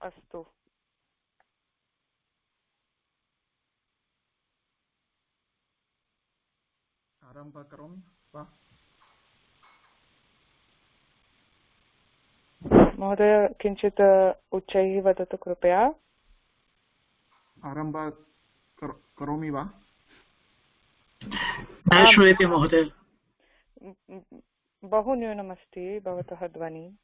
अस्तु। आरम्भं करोमि वा? महोदय किञ्चित् उच्चैः वदतु कृपया। आरम्भं करोमि वा? न श्रूयते महोदय। बहु न्यूनमस्ति भवतः ध्वनि।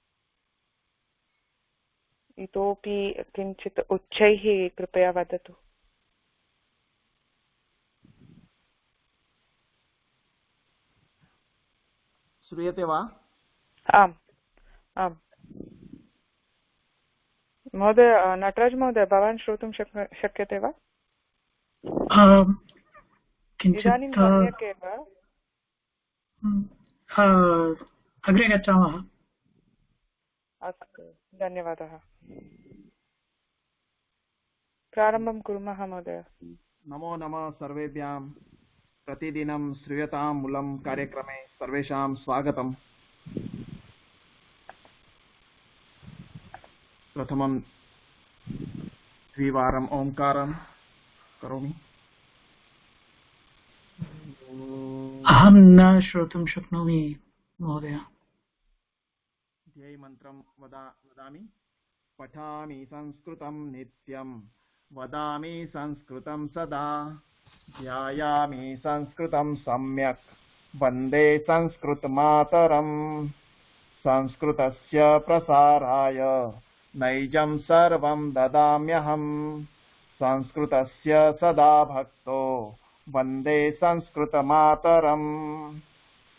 इतोपि किञ्चित् उच्चैः कृपया वदतु। श्रूयते वा? आम् आम् महोदय, नटराज महोदय, भवान् श्रोतुं शक्यते वा? इदानीं सम्यक् एव। अग्रे गच्छामः। अस्तु, धन्यवादः। प्रारम्भं कुर्मः महोदय। नमो नमः सर्वेभ्यां। प्रतिदिनं श्रूयतां मूलं कार्यक्रमे सर्वेषां स्वागतम्। प्रथमं द्विवारम् ओंकारं करोमि। अहं न श्रोतुं शक्नोमि महोदय। ध्येयमन्त्रं वदामि। पठामि संस्कृतं नित्यं, वदामि संस्कृतं सदा, ध्यायामि संस्कृतं सम्यक्, वन्दे संस्कृतमातरम्। संस्कृतस्य प्रसाराय नैजं सर्वं ददाम्यहम्। संस्कृतस्य सदा भक्तो वन्दे संस्कृतमातरम्।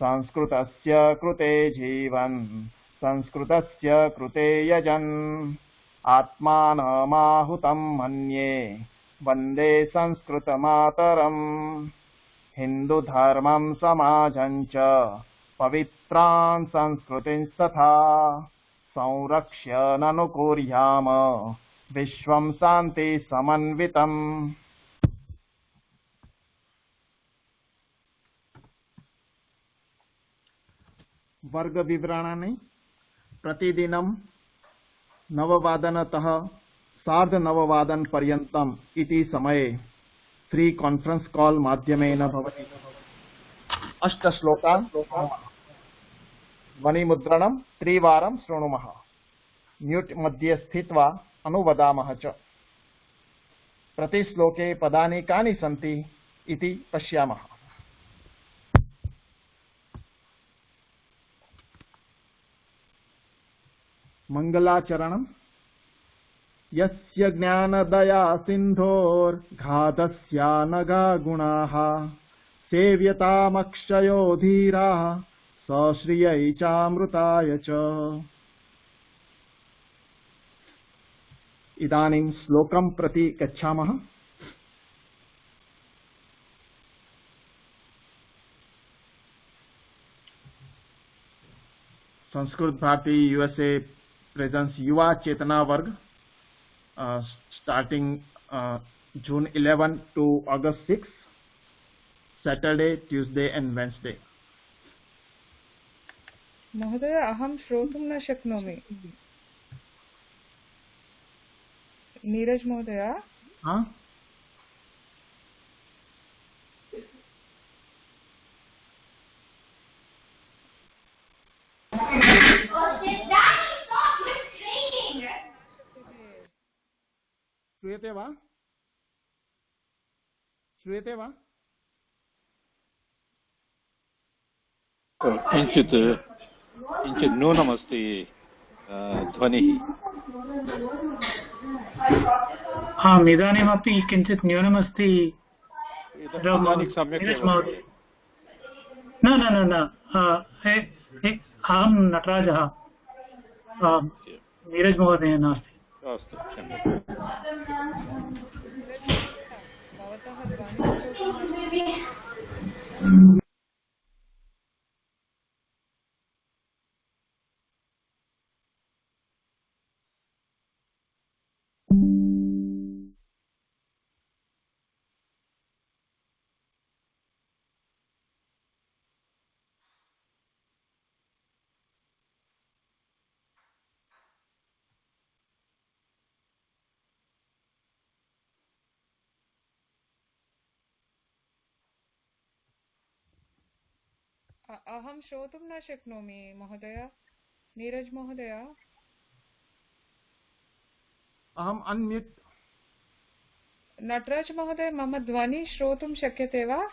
संस्कृतस्य कृते जीवन्, संस्कृतस्य कृते यजन्, आत्मानमाहुतं मन्ये वन्दे संस्कृतमातरम्। हिन्दुधर्मं समाजं च पवित्रान् संस्कृतिंस्तथा संरक्ष्य ननुकुर्याम विश्वं शान्ति समन्वितम्। वर्गविवरणानि प्रतिदिनं 9वादनतः 9:30पर्यन्तम् इति समये फ्री कॉन्फ्रेंस कॉल माध्यमेन भवति। 8 श्लोकान् ध्वनिमुद्रणं 3 वारं शृणुमः। म्यूट मध्ये स्थित्वा अनुवदामः च। प्रतिश्लोके पदानि कानि सन्ति इति पश्यामः। मङ्गलाचरणम्। यस्य ज्ञानदया सिन्धोर्घातस्या नगा गुणाः, सेव्यतामक्षयो धीराः सश्रियै चामृताय च। इदानीं श्लोकं प्रति गच्छामः। संस्कृत भारती USA presents युवा चेतना वर्ग starting June 11 to August 6, Saturday, Tuesday and Wednesday. महोदय, अहं श्रोतुं न शक्नोमि। नीरज महोदय। हाँ? श्रूयते वा? श्रूयते वा? किञ्चित् न्यूनमस्ति ध्वनिः। आम्, इदानीमपि किञ्चित् न्यूनमस्ति। सम्यक् एव। न न न न अहं नटराजः, नीरज महोदय नास्ति। अस्तु, भवतः ध्वनिः अहं श्रोतुं न शक्नोमि महोदय। नीरज महोदय। अहम् अन्म्यूट्। नटराज महोदय, मम ध्वनि श्रोतुं शक्यते वा?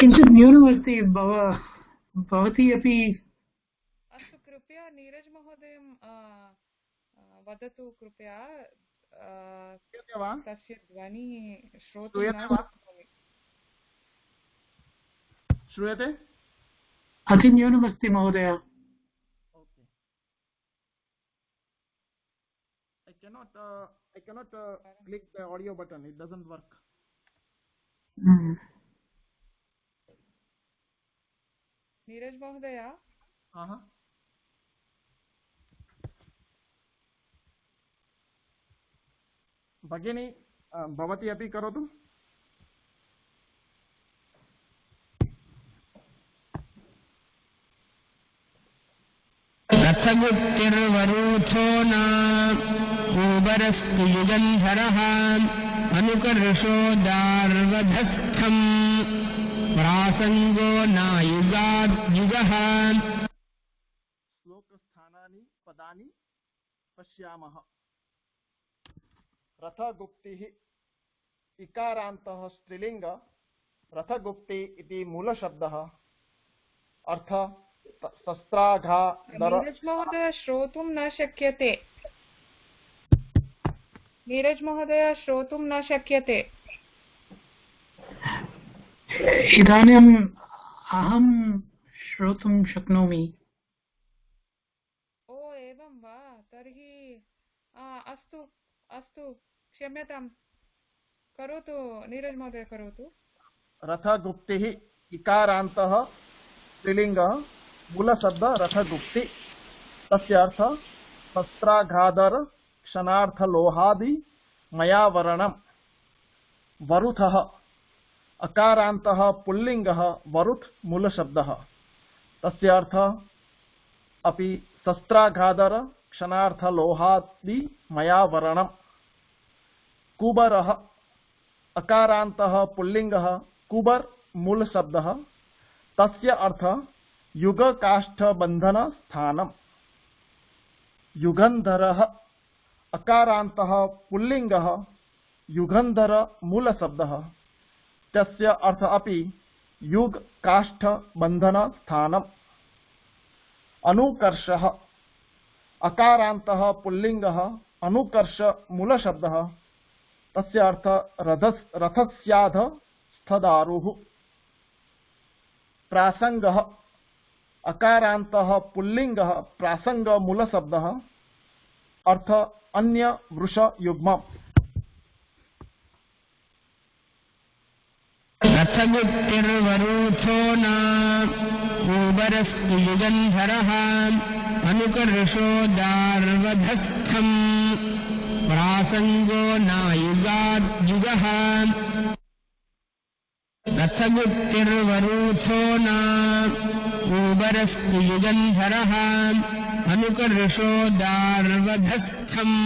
किञ्चित् न्यूनमस्ति भवती अपि। अस्तु, कृपया नीरज महोदय वदतु कृपया। श्रूयते वा? तस्य ध्वनिः श्रोतुं न श्रूयते वा? शक्नोमि। श्रूयते? अतिन्यूनमस्ति महोदय। Okay. I cannot click the audio button. It doesn't work. Neeraj महोदय। हाँ। भगिनी, भवती अपि करोतु। रथगुप्तिर्वरूथो न कूबरस्तु युगन्धरः अनुकर्षो दार्वधस्थम् प्रासङ्गो नायुगाद्युगः। श्लोकस्थानानि पदानि पश्यामः। रथगुप्तिः इकारान्तः स्त्रीलिङ्ग। रथगुप्ति इति मूलशब्दः। अर्थ शस्त्राघातर। नीरज महोदय श्रोतुं न शक्यते। नीरज महोदय श्रोतुं न शक्यते। इदानीम् अहं श्रोतुं शक्नोमि। ओ एवं वा? तर्हि अस्तु अस्तु, क्षम्यतां। करोतु नीरज महोदय, करोतु। रथगुप्तिः इकारान्तः स्त्रीलिङ्गः। मूलशब्द रथगुप्ति। तस्य अर्थ शस्त्राघातर क्षणार्थलोहादि मयावरणम्। वरुथः अकारान्तः पुल्लिङ्गः। वरुथ मूलशब्दः। तस्य अर्थ अपि शस्त्राघातर क्षणार्थलोहादि मयावरणम्। कुबरः अकारान्तः पुल्लिङ्गः। कुबर मूलशब्दः। तस्य अर्थ युगकाष्ठबन्धन स्थानम्। युगन्धरः अकारान्तः पुल्लिङ्गः। युगन्धर मूलशब्दः। तस्य अर्थ अपि युगकाष्ठबन्धन स्थानम्। अनुकर्षः अकारान्तः पुल्लिङ्गः। अनुकर्ष मूलशब्दः। तस्य अर्थ रथस्याधस्थदारुः। प्रासङ्गः अकारान्तः पुल्लिङ्गः। प्रासङ्ग मूलशब्दः। अर्थ अन्य वृष युग्मम्। रथगुप्तिर्वरूथो न कूबरस्तु युगन्धरः अनुकर्षो दार्वधस्थम् प्रासङ्गो नायुगाद्युगः। रथगुप्तिर्वरूथो न कूबरस्तु युगन्धरः अनुकर्षो दार्वधस्थम्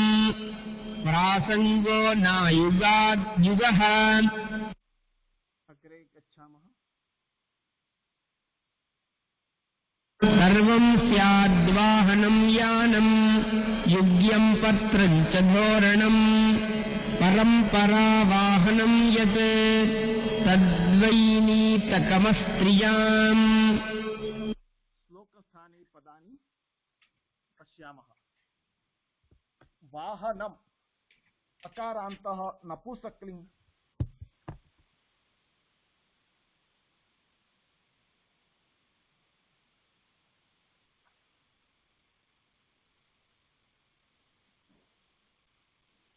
प्रासङ्गो नायुगाद्युगः। अग्रे गच्छामः। सर्वं स्याद्वाहनं यानं युग्यं पत्रं च धोरणं परम्परावाहनं यत् तद्वैनीतकमस्त्रियाम्। श्लोकस्थाने पदानि पश्यामः। वाहनम् अकारान्तः नपुंसकलिङ्ग।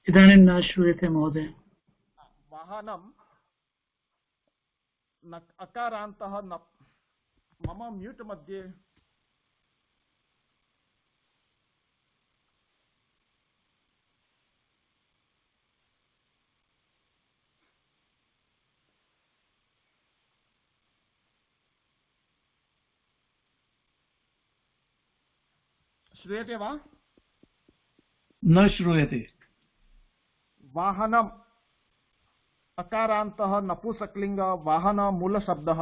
इदानीं न श्रूयते महोदय। वाहनम् अकारान्तः मम म्यूट् मध्ये। श्रूयते वा? न श्रूयते। वाहनम् अकारान्तः नपुंसकलिङ्ग। वाहन मूलशब्दः।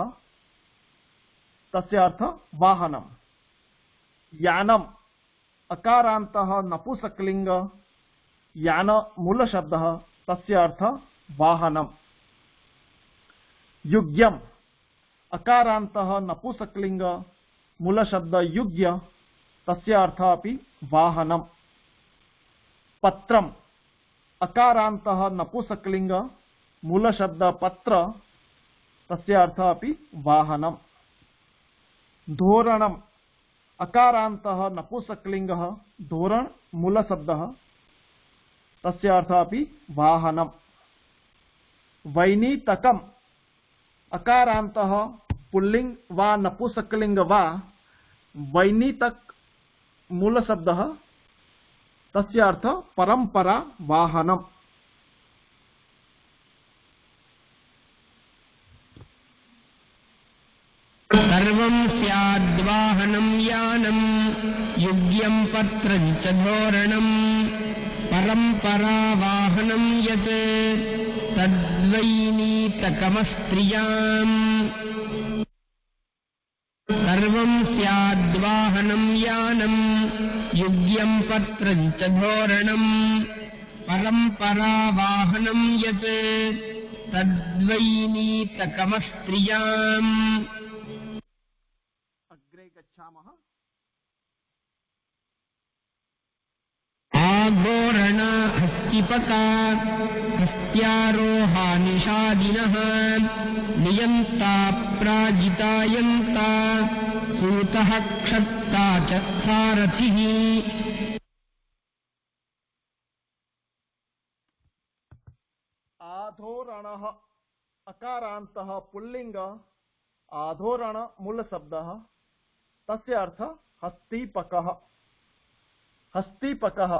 तस्य अर्थ वाहनम। यानम अकारान्तः नपुंसकलिंग यान मूल शब्दः तस्य अर्थ वाहनम। युग्यम अकारान्तः नपुंसकलिंग मूल शब्द युग्य तस्य अर्थ अपि वाहनम। पत्रम अकारान्तः नपुंसकलिंग मूल शब्द पत्र तस्य अर्थ अपि वाहनम। धोरणम अकारान्तः नपुंसकलिंगः धोरण मूल शब्दः तस्य अर्थ अपि वाहनम। वैनीतकम अकारान्तः पुल्लिंग वा नपुंसकलिंग वा वैनीतक मूल शब्दः तस्य अर्थ परंपरा वाहनम। सर्वं स्याद्वाहनं यानं युग्यं पत्रं च धोरणं परम्परा वाहनं यत् तद्वैनीतकमस्त्रियाम्। सर्वं स्याद्वाहनं यानं युग्यं पत्रं च धोरणं परम्परा वाहनं यत् तद्वैनीतकमस्त्रियाम्। अग्रे गच्छामः। आघोरण हस्तिपका हस्त्यारोहा निषादिनः नियन्ता प्राजितायन्ता सूतः क्षत्ता च सारथिः। आधोरणः अकारान्तः पुल्लिंग आधोरण मूल शब्दः तस्य अर्थ हस्तिपकः। हस्तिपकः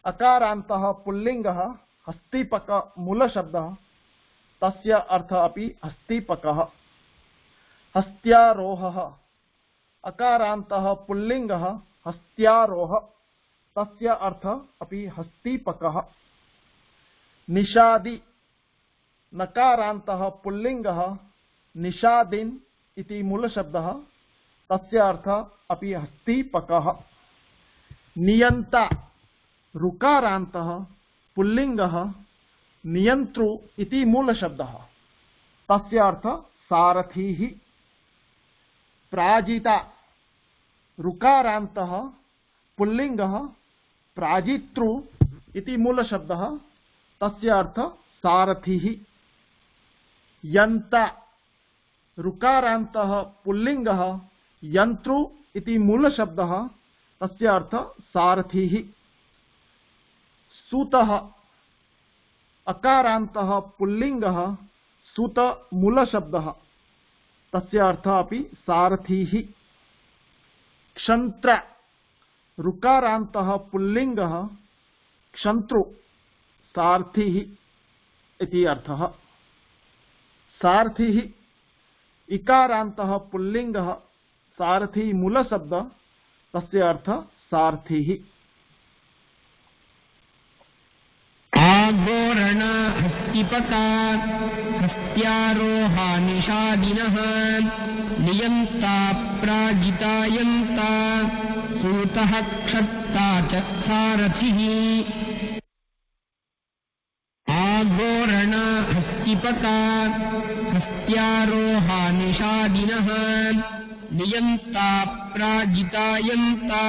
अकारान्तः पुल्लिंगः हस्तिपक मूल शब्दः तस्य अर्थ अपि हस्तिपकः। हस्त्यारोहः अकारान्तः पुल्लिंगः हस्त्यारोह तस्य अर्थ अपि हस्तिपकः। निषादि नकारान्तः पुल्लिंगः निषादिन इति मूल शब्दः तस्य अर्थ अपि हस्तिपकः। नियंता ऋकारान्तः पुल्लिंगः नियंत्रु इति मूल शब्दः तस्य अर्थ सारथिः। प्राजिता ऋकारान्तः पुल्लिंगः प्राजितृ इति मूल शब्दः तस्य अर्थ सारथिः। यन्ता ऋकारान्तः पुल्लिंगः यंत्रु इति मूल शब्दः तस्य अर्थ सारथिः। सूतः अकारान्तः पुल्लिंगः सूत मूल शब्दः तस्य अर्थ अपि सारथिः। क्षंत्र ऋकारान्तः पुल्लिंगः क्षंत्रु सारथिः इति अर्थः। सारथिः इकारान्तः पुल्लिंगः सारथी मूल शब्द तस्य अर्थ सारथिः। आघोरण हस्तिपका हस्त्यारोहा निषादिनः नियन्ता प्राजितायन्ता सूतः क्षत्ता च सारथिः। आघोरण हस्तिपका हस्त्यारोहा निषादिनः नियन्ता प्राजितायन्ता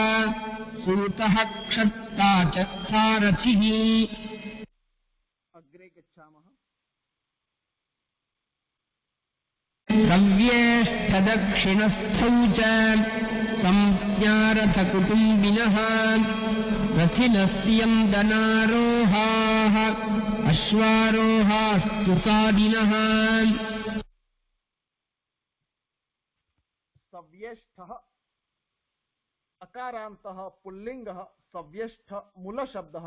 सूतः क्षत्ता च सारथिः। अग्रे गच्छामः। द्रव्येष्ठदक्षिणस्थौ च संज्ञारथकुटुम्बिनः रथिनस्यन्दनारोहाः अश्वारोहास्तु सादिनः। सव्येष्ठः अकारान्तः पुल्लिंगः सव्येष्ठ मूल शब्दः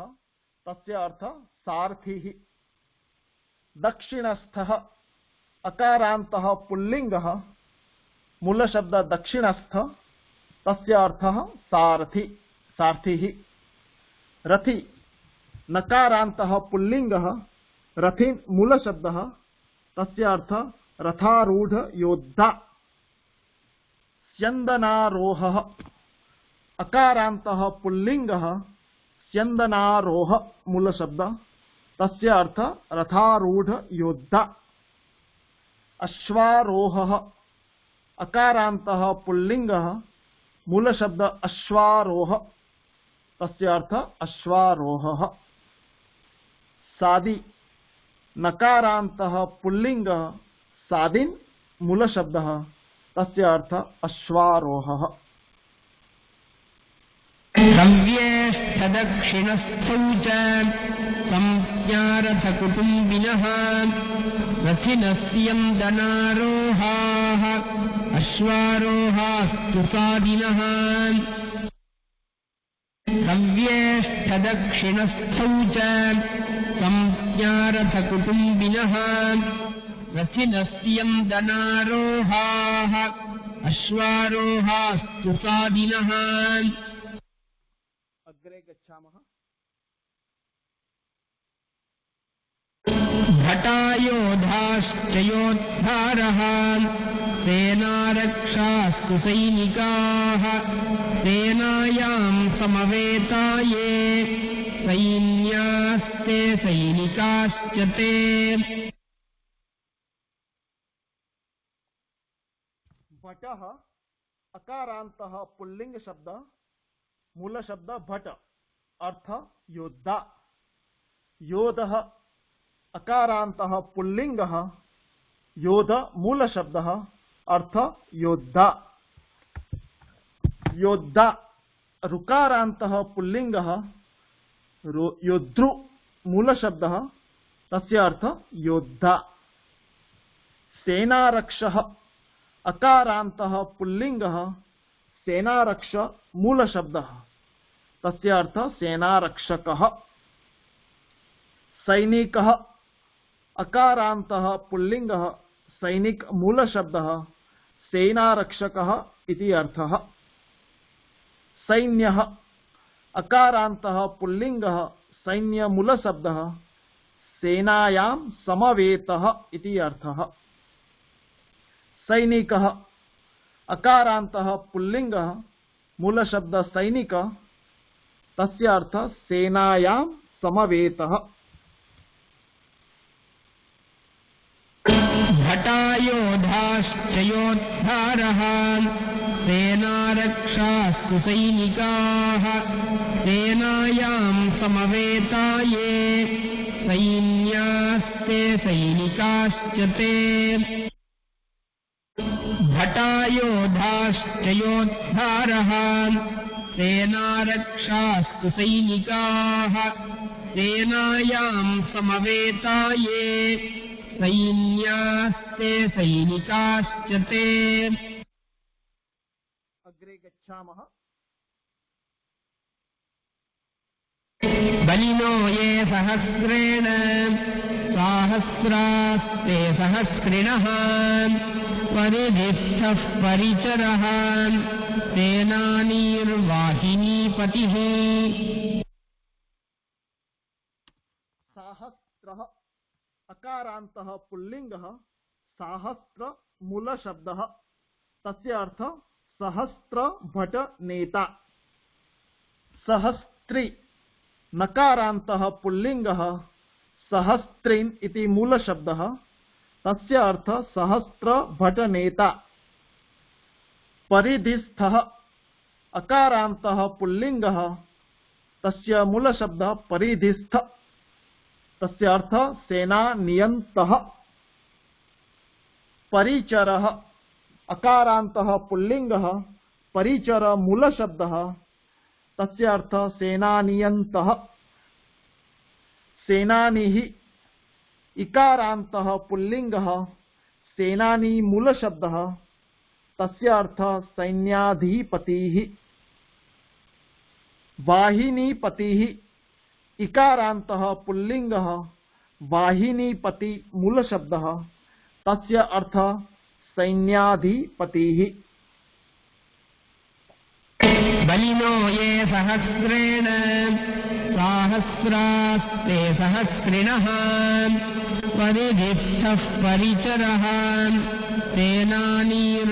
तस्य अर्थ सारथिः। दक्षिणस्थः अकारान्तः पुल्लिंगः मूल शब्द दक्षिणस्थ तस्य अर्थः सारथि सारथिः। रथि नकारान्तः पुल्लिंगः रथिन मूल शब्दः तस्य अर्थ रथारूढ़ योद्धा। स्यन्दनारोहः अकारान्तः पुल्लिङ्गः स्यन्दनारोह मूलशब्द तस्य अर्थ रथारूढ़ योद्धा। अश्वारोहः अकारान्तः पुल्लिङ्गः मूलशब्द अश्वारोह तस्य अर्थ अश्वारोहः। सादी नकारान्तः पुल्लिङ्गः सादिन् मूलशब्दः तस्य अर्थ अश्वारोहः। गव्येष्ठदक्षिणस्थौ च संज्ञारथकुटुम्बिनः रथिनस्यन्दनारोहाः अश्वारोहास्तु सादिनः। गव्येष्ठदक्षिणस्थौ च संज्ञारथकुटुम्बिनः रथिनस्यन्दनारोहाः अश्वारोहास्तु सादिनः। अग्रे गच्छामः। भटायोधाश्च योद्धारः सेनारक्षास्तु सैनिकाः सेनायां समवेताये सैन्यास्ते सैनिकाश्च ते। भटः अकारान्तः पुल्लिंग शब्द मूल शब्द भट अर्थ योद्धा। योधः अकारान्तः पुल्लिंगः योध मूल शब्दः अर्थ योद्धा। योद्धा ऋकारान्तः पुल्लिंगः योद्धृ मूल शब्दः तस्य अर्थ योद्धा। सेनारक्षः अकारान्तः पुल्लिंगः सेनारक्ष मूल शब्दः तस्य अर्थ सेनारक्षकः। सैनिकः अकारान्तः पुल्लिंगः सैनिक मूल शब्दः सेनारक्षकः इति अर्थः। सैन्यः अकारान्तः पुल्लिंगः सैन्य मूल शब्दः सेनायां समवेतः इति अर्थः। सैनिकः अकारान्तः पुल्लिंगः मूल शब्द सैनिक तस्य अर्थ सेनायां समवेतः। भटायोधाश्च योद्धारः सेनारक्षास्तु सैनिकाः सेनायां समवेताये सैन्यास्ते सैनिकाश्च ते। भटायोधाश्च योद्धारः सेनारक्षास्तु सैनिकाः सेनायां समवेताये सैन्यास्ते सैनिकाश्च ते। अग्रे गच्छामः। बलिनो ये सहस्रेण साहस्रास्ते सहस्रिणः परिधिष्ठः परिचरः सेनानीर्वाहिनीपतिः। साहस्रः अकारान्तः पुल्लिंगः साहस्र मूल शब्दः तस्य अर्थ सहस्त्र भट नेता। सहस्त्री नकारान्तः पुल्लिंगः सहस्त्रीन् इति मूल शब्दः तस्य अर्थ सहस्त्र भट नेता। परिधिस्थः अकारान्तः पुल्लिंगः तस्य मूल शब्दः परिधिस्थ तस्य अर्थ सेना नियन्तः। परिचरः अकारान्तः पुल्लिंगः परिचर मूल शब्दः तस्य अर्थ सेनानियन्तः। सेनानिः इकारान्तः पुल्लिंगः सेनानी मूल शब्दः तस्य अर्थ सैन्याधिपतिः। वाहिनीपतिः इकारान्तः पुल्लिंगः वाहिनीपति मूल शब्दः तस्य अर्थ सैन्याधिपतिः। बलिनो ये सहस्रेण साहस्रास्ते सहस्रिणः परिधिष्ठः परिचरः सेनानीर्वाहिनीपतिः।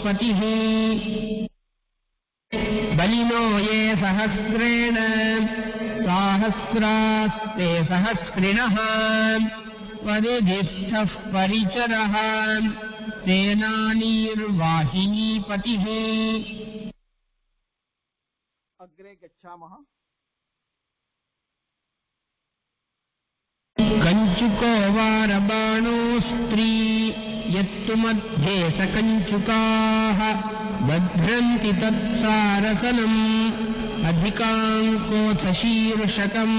पतिः बलिनो ये सहस्रेण साहस्रास्ते सहस्रिणः वदिधिस्थः परिचरः सेनानीर्वाहिनीपतिः। अग्रे गच्छामः। कञ्चुको वारबाणो स्त्री यत्तु मध्ये सकञ्चुकाः बध्रन्ति तत्सारसनम् अधिकाङ्कोऽथ शीर्षकम्।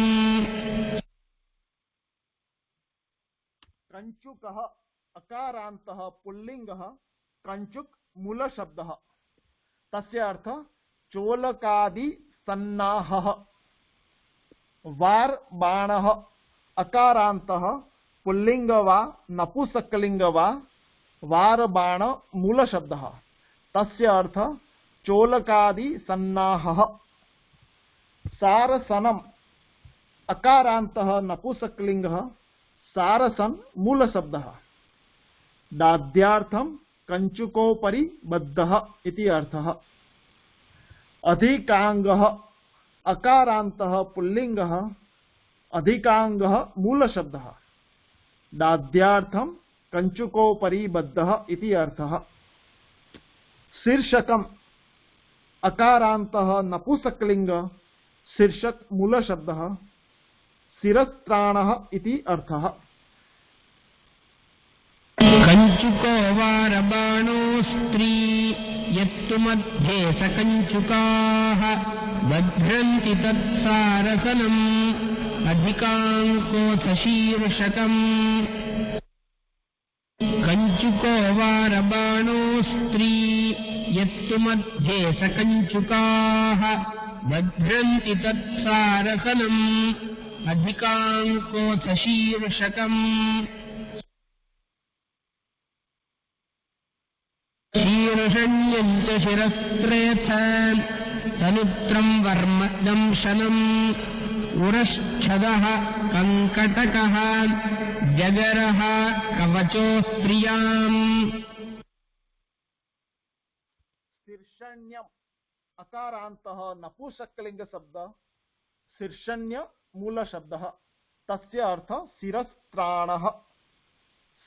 कंचुकः अकारान्तः पुल्लिङ्गः कंचुक मूलशब्दः। तस्य अर्थः चोलकादि सन्नाहः। वार बाणः अकारान्तः पुल्लिंग वा नपुंसकलिंग वा वार बाण मूलशब्दः। तस्य अर्थः चोलकादि सन्नाहः। सारसनम् अकारान्तः नपुंसकलिंगः सारसन मूलशब्दः। दाद्यार्थं कंचुकोपरि बद्धः इति अर्थः। अधिकांगः अकारान्तः पुल्लिंगः अधिकांगः मूलशब्दः। दाद्यार्थं कंचुकोपरि बद्धः इति अर्थः। शीर्षकम् अकारान्तः नपुंसकलिंग शीर्षक मूलशब्दः। शिरस्त्राणः इति अर्थः। कञ्चुको वारबाणो स्त्री यत्तु मध्ये सकञ्चुकाः बध्रन्ति तत्सारसनम् अधिकाङ्कोऽथ शीर्षकम्। कञ्चुको वारबाणो स्त्री यत्तु मध्ये सकञ्चुकाः बध्रन्ति तत्सारसनम् अधिकाङ्कोऽथ शीर्षकम्। शीर्षण्यञ्च शिरस्त्रेथ तनुत्रं वर्म दंशनम् उरश्छदः कङ्कटकः जगरः कवचो स्त्रियाम्। शीर्षण्यम् अकारान्तः नपुंसकलिंग शब्द शीर्षण्य मूल शब्दः। तस्य अर्थः शिरस्त्राणः।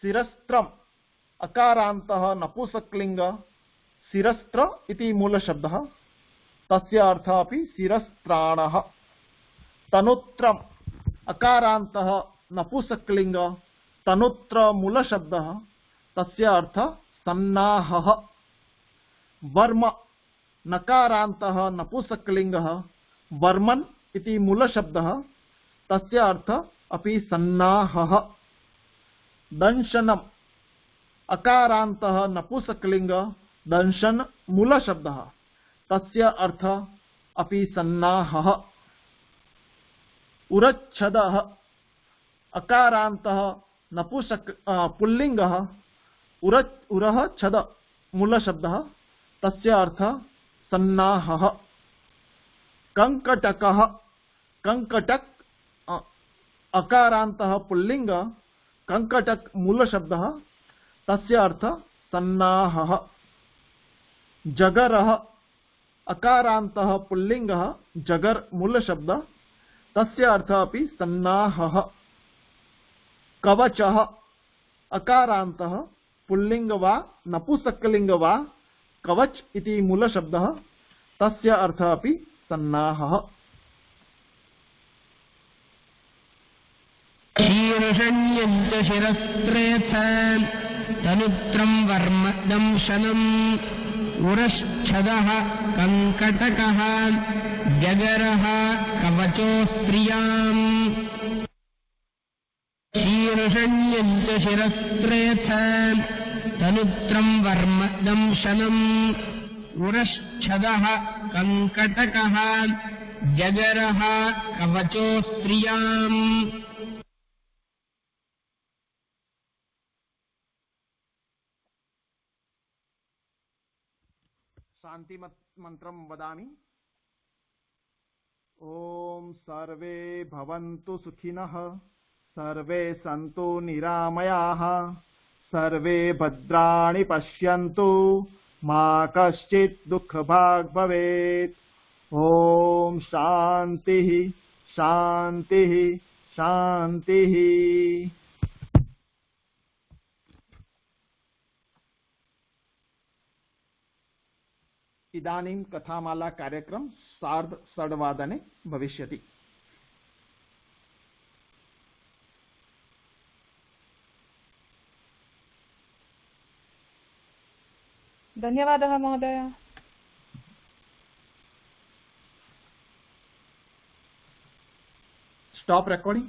शिरस्त्रम् अकारान्तः नपुंसकलिंग शिरस्त्र इति मूल शब्दः। तस्य अर्थः अपि शिरस्त्राणः। तनुत्रम् अकारान्तः नपुंसकलिंग तनुत्र मूल शब्दः। तस्य अर्थः सन्नाहः। वर्म नकारान्तः नपुंसकलिंगः वर्मन् इति मूल शब्दः। तस्य अर्थः अपि सन्नाहः। दंशनम् अकारान्तः नपुंसकलिंग दंशन मूल शब्दः। तस्य अर्थः अपि सन्नाहः। उरच्छदः अकारान्तः नपुंसक पुल्लिंगः उरः छद मूल शब्दः। तस्य अर्थः सन्नाहः। कंकटकः कंकटक अकारान्तः पुल्लिंग कंकटक मूल शब्दः। तस्य अर्थः सन्नाहः। जगरः अकारान्तः पुल्लिंगः जगर मूल शब्द। तस्य अर्थः अपि सन्नाहः। कवचः अकारान्तः पुल्लिंग वा नपुंसकलिंग वा कवच इति मूल शब्दः। तस्य अर्थः अपि सन्नाहः। शीर्षण्यञ्च शिरस्त्रेथ तनुत्रं वर्म दंशनम् उरश्छदः कङ्कटकः जगरः कवचो स्त्रियाम्। शीर्षण्यञ्च शिरस्त्रेथ तनुत्रं वर्म दंशनम् उरश्छदः कङ्कटकः जगरः कवचो स्त्रियाम्। शांति मंत्रं वदामि। ओम सर्वे भवन्तु सुखिनः सर्वे सन्तु निरामयाः सर्वे भद्राणि पश्यन्तु मा कश्चित् दुःखभाग् भवेत्। ॐ शान्तिः शान्तिः शान्तिः। इदानीं कथामाला कार्यक्रम 6:30 भविष्यति। धन्यवादः महोदय। Stop recording।